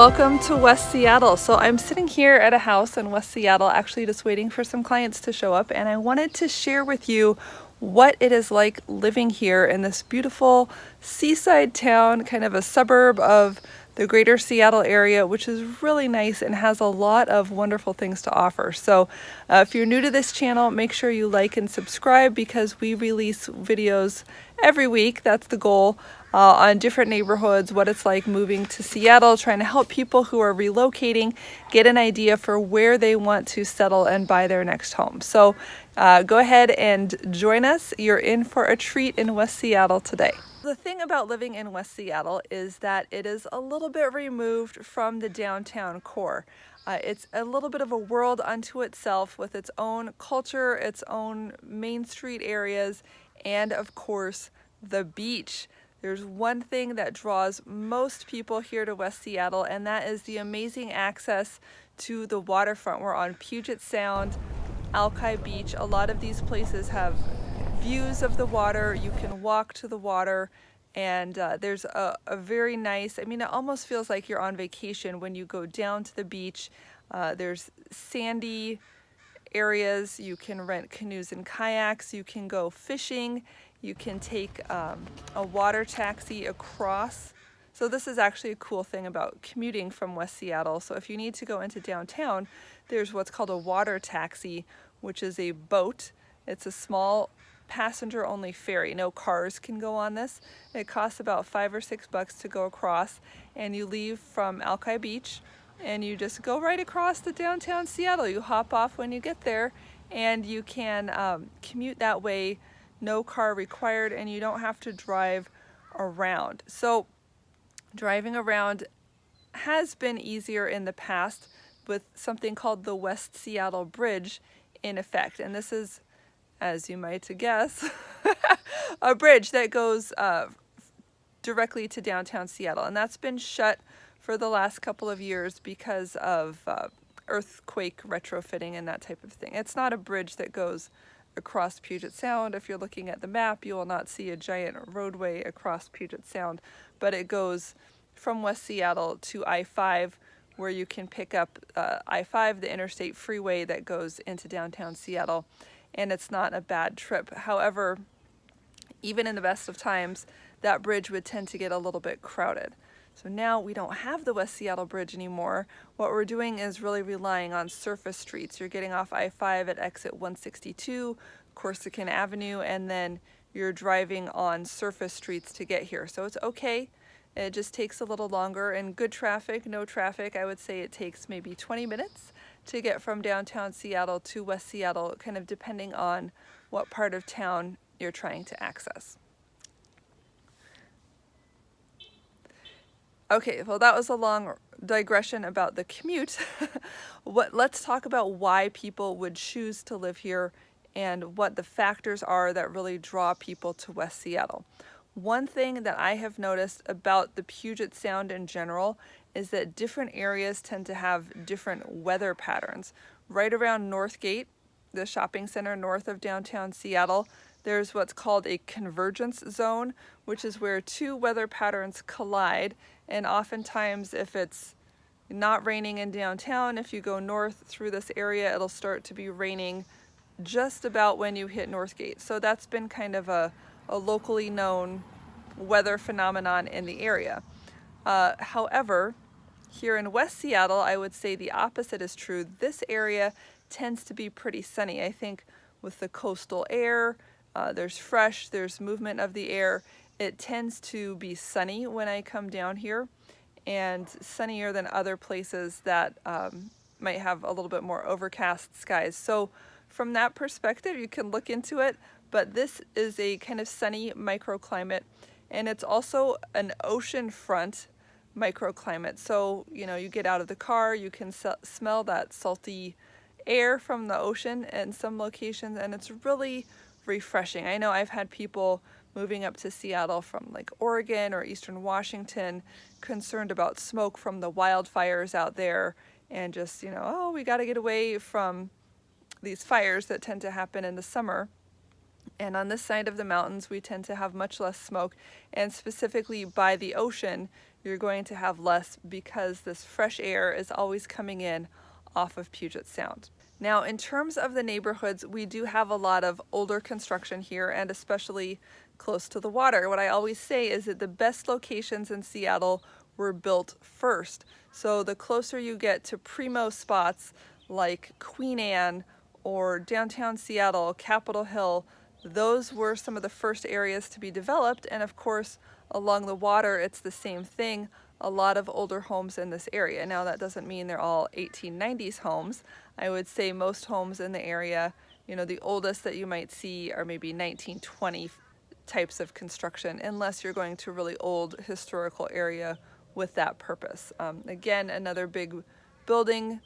Welcome to West Seattle. So I'm sitting here at a house in West Seattle, actually just waiting for some clients to show up, and I wanted to share with you what it is like living here in this beautiful seaside town, kind of a suburb of the greater Seattle area, which is really nice and has a lot of wonderful things to offer. So if you're new to this channel, make sure you like and subscribe because we release videos every week. That's the goal. On different neighborhoods, what it's like moving to Seattle, trying to help people who are relocating get an idea for where they want to settle and buy their next home. So go ahead and join us. You're in for a treat in West Seattle today. The thing about living in West Seattle is that it is a little bit removed from the downtown core. It's a little bit of a world unto itself with its own culture, its own main street areas, and of course, the beach. There's one thing that draws most people here to West Seattle, and that is the amazing access to the waterfront. We're on Puget Sound, Alki Beach. A lot of these places have views of the water. You can walk to the water, and there's a very nice, it almost feels like you're on vacation when you go down to the beach. There's sandy areas. You can rent canoes and kayaks. You can go fishing. You can take a water taxi across. So this is actually a cool thing about commuting from West Seattle. So if you need to go into downtown, there's what's called a water taxi, which is a boat. It's a small passenger-only ferry. No cars can go on this. It costs about $5 or $6 to go across, and you leave from Alki Beach, and you just go right across to downtown Seattle. You hop off when you get there, and you can commute that way. No car required, and you don't have to drive around. So driving around has been easier in the past with something called the West Seattle Bridge in effect. And this is, as you might guess, a bridge that goes directly to downtown Seattle. And that's been shut for the last couple of years because of earthquake retrofitting and that type of thing. It's not a bridge that goes across Puget Sound. If you're looking at the map, you will not see a giant roadway across Puget Sound, but it goes from West Seattle to I-5, where you can pick up I-5, the interstate freeway that goes into downtown Seattle, and it's not a bad trip. However, even in the best of times, that bridge would tend to get a little bit crowded. So now we don't have the West Seattle Bridge anymore. What we're doing is really relying on surface streets. You're getting off I-5 at exit 162, Corsican Avenue, and then you're driving on surface streets to get here. So it's okay. It just takes a little longer. In good traffic, no traffic, I would say it takes maybe 20 minutes to get from downtown Seattle to West Seattle, kind of depending on what part of town you're trying to access. Okay, well, that was a long digression about the commute. Let's talk about why people would choose to live here and what the factors are that really draw people to West Seattle. One thing that I have noticed about the Puget Sound in general is that different areas tend to have different weather patterns. Right around Northgate, the shopping center north of downtown Seattle, there's what's called a convergence zone, which is where two weather patterns collide. And oftentimes, if it's not raining in downtown, if you go north through this area, it'll start to be raining just about when you hit Northgate. So that's been kind of a locally known weather phenomenon in the area. However, here in West Seattle, I would say the opposite is true. This area tends to be pretty sunny. I think with the coastal air, there's movement of the air. It tends to be sunny when I come down here, and sunnier than other places that might have a little bit more overcast skies. So from that perspective, you can look into it, but this is a kind of sunny microclimate, and it's also an oceanfront microclimate. So, you get out of the car, you can smell that salty air from the ocean in some locations, and it's really refreshing. I know I've had people moving up to Seattle from like Oregon or Eastern Washington concerned about smoke from the wildfires out there, and just, we got to get away from these fires that tend to happen in the summer. And on this side of the mountains, we tend to have much less smoke. And specifically by the ocean, you're going to have less because this fresh air is always coming in off of Puget Sound. Now, in terms of the neighborhoods, we do have a lot of older construction here, and especially close to the water. What I always say is that the best locations in Seattle were built first. So the closer you get to primo spots like Queen Anne or downtown Seattle, Capitol Hill, those were some of the first areas to be developed. And of course, along the water, it's the same thing. A lot of older homes in this area. Now, that doesn't mean they're all 1890s homes. I would say most homes in the area, the oldest that you might see are maybe 1920 types of construction, unless you're going to a really old historical area with that purpose. Again, another big building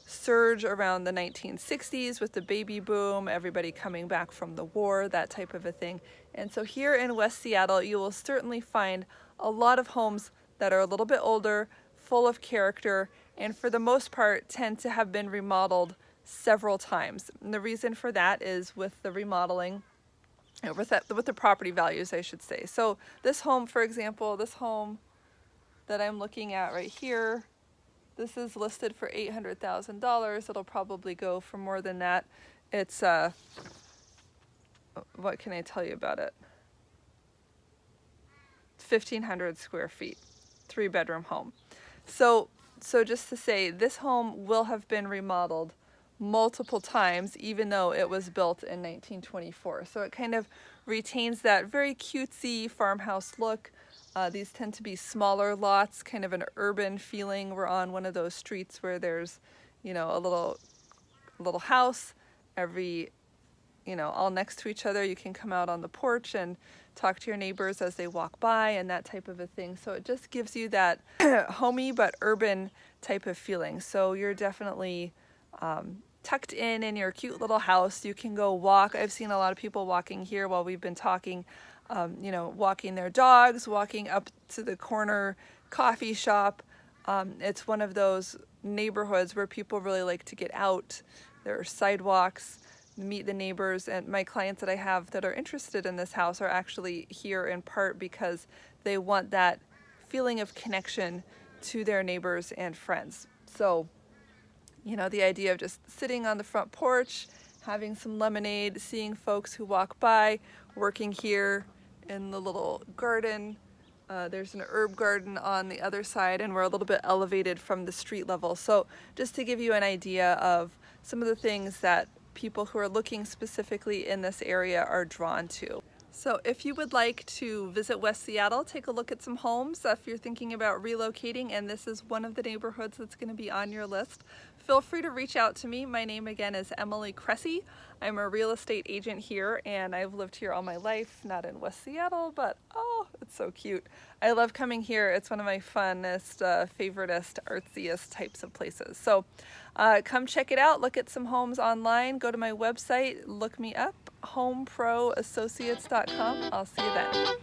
surge around the 1960s with the baby boom, everybody coming back from the war, that type of a thing. And so here in West Seattle, you will certainly find a lot of homes that are a little bit older, full of character, and for the most part tend to have been remodeled several times. And the reason for that is with the remodeling, with the property values, I should say. So this home, for example, this home that I'm looking at right here, this is listed for $800,000. It'll probably go for more than that. It's, what can I tell you about it? It's 1,500 square feet, 3-bedroom home. So just to say, this home will have been remodeled multiple times, even though it was built in 1924. So it kind of retains that very cutesy farmhouse look. These tend to be smaller lots, kind of an urban feeling. We're on one of those streets where there's, a little house, all next to each other. You can come out on the porch and talk to your neighbors as they walk by and that type of a thing. So it just gives you that homey but urban type of feeling. So you're definitely tucked in your cute little house. You can go walk. I've seen a lot of people walking here while we've been talking, walking their dogs, walking up to the corner coffee shop. It's one of those neighborhoods where people really like to get out. There are sidewalks, meet the neighbors, and my clients that I have that are interested in this house are actually here in part because they want that feeling of connection to their neighbors and friends. So, the idea of just sitting on the front porch, having some lemonade, seeing folks who walk by, working here in the little garden. There's an herb garden on the other side, and we're a little bit elevated from the street level. So just to give you an idea of some of the things that people who are looking specifically in this area are drawn to. So if you would like to visit West Seattle, take a look at some homes. If you're thinking about relocating and this is one of the neighborhoods that's going to be on your list, feel free to reach out to me. My name again is Emily Cressey. I'm a real estate agent here, and I've lived here all my life, not in West Seattle, but oh, it's so cute. I love coming here. It's one of my funnest, favoritist, artsiest types of places. So come check it out. Look at some homes online. Go to my website. Look me up, HomeProAssociates.com. I'll see you then.